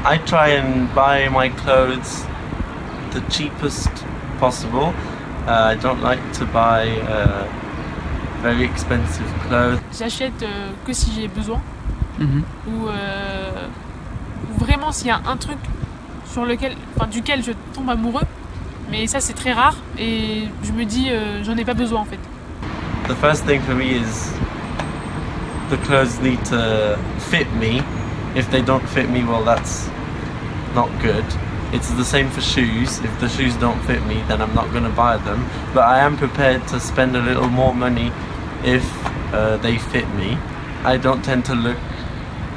I try and buy my clothes the cheapest possible. I don't like to buy very expensive clothes. J'achète que si j'ai besoin ou vraiment s'il y a un truc duquel je tombe amoureux, mais ça c'est très rare et je me dis j'en ai pas besoin en fait. The first thing for me is the clothes need to fit me. If they don't fit me, well, that's not good. It's the same for shoes. If the shoes don't fit me, then I'm not going to buy them. But I am prepared to spend a little more money if they fit me. I don't tend to look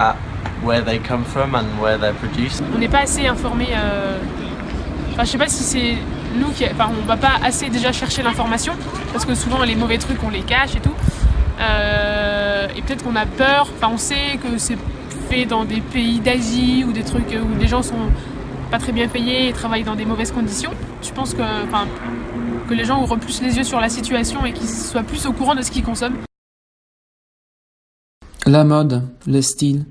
at where they come from and where they're produced. On n'est pas assez informé. Je sais pas si c'est nous qui, on va pas assez déjà chercher l'information parce que souvent les mauvais trucs on les cache et tout. Et peut-être qu'on a peur. On sait que c'est fait dans des pays d'Asie ou des trucs où les gens sont pas très bien payés et travaillent dans des mauvaises conditions. Je pense que les gens ouvrent plus les yeux sur la situation et qu'ils soient plus au courant de ce qu'ils consomment. La mode, le style,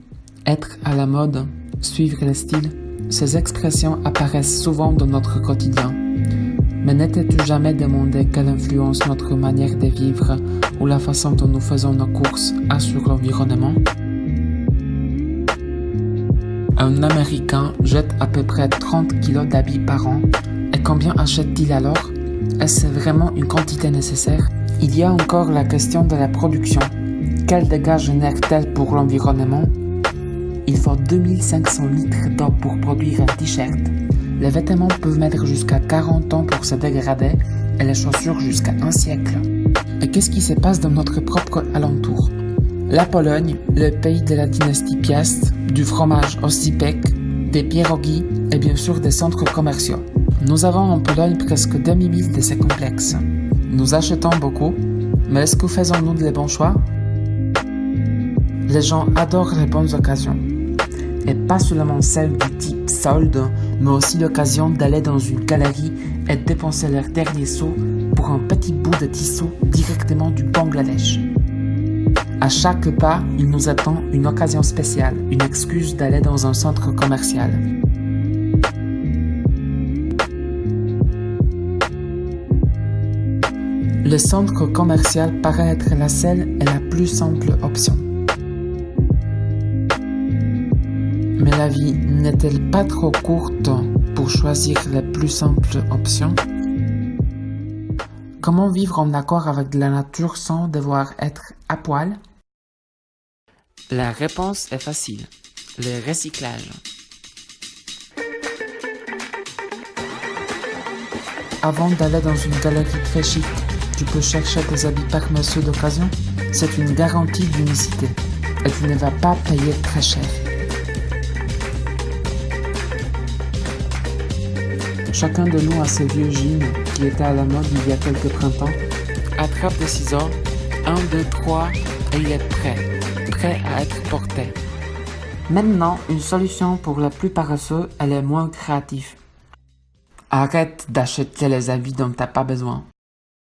être à la mode, suivre le style, ces expressions apparaissent souvent dans notre quotidien. Mais n'était-tu jamais demandé quelle influence notre manière de vivre ou la façon dont nous faisons nos courses a sur l'environnement? Un Américain jette à peu près 30 kilos d'habits par an. Et combien achète-t-il alors? Est-ce vraiment une quantité nécessaire? Il y a encore la question de la production. Quels dégâts génère-t-elle pour l'environnement? Il faut 2500 litres d'eau pour produire un t-shirt. Les vêtements peuvent mettre jusqu'à 40 ans pour se dégrader et les chaussures jusqu'à un siècle. Et qu'est-ce qui se passe dans notre propre alentour? La Pologne, le pays de la dynastie Piast, du fromage Oscypek, des pierogies et bien sûr des centres commerciaux. Nous avons en Pologne presque 2000 de ces complexes. Nous achetons beaucoup, mais est-ce que faisons-nous les bons choix? Les gens adorent les bonnes occasions. Et pas seulement celles du type solde, mais aussi l'occasion d'aller dans une galerie et dépenser leur dernier sou pour un petit bout de tissu directement du Bangladesh. À chaque pas, il nous attend une occasion spéciale, une excuse d'aller dans un centre commercial. Le centre commercial paraît être la seule et la plus simple option. Mais la vie n'est-elle pas trop courte pour choisir les plus simples options? Comment vivre en accord avec la nature sans devoir être à poil? La réponse est facile, le recyclage. Avant d'aller dans une galerie très chic, tu peux chercher des habits parmeuseux d'occasion. C'est une garantie d'unicité et tu ne vas pas payer très cher. Chacun de nous a ses vieux jeans qui étaient à la mode il y a quelques printemps. Attrape des ciseaux, 1, 2, 3 et il est prêt à être porté. Maintenant, une solution pour les plus paresseux et les moins créatifs. Arrête d'acheter les habits dont t'as pas besoin.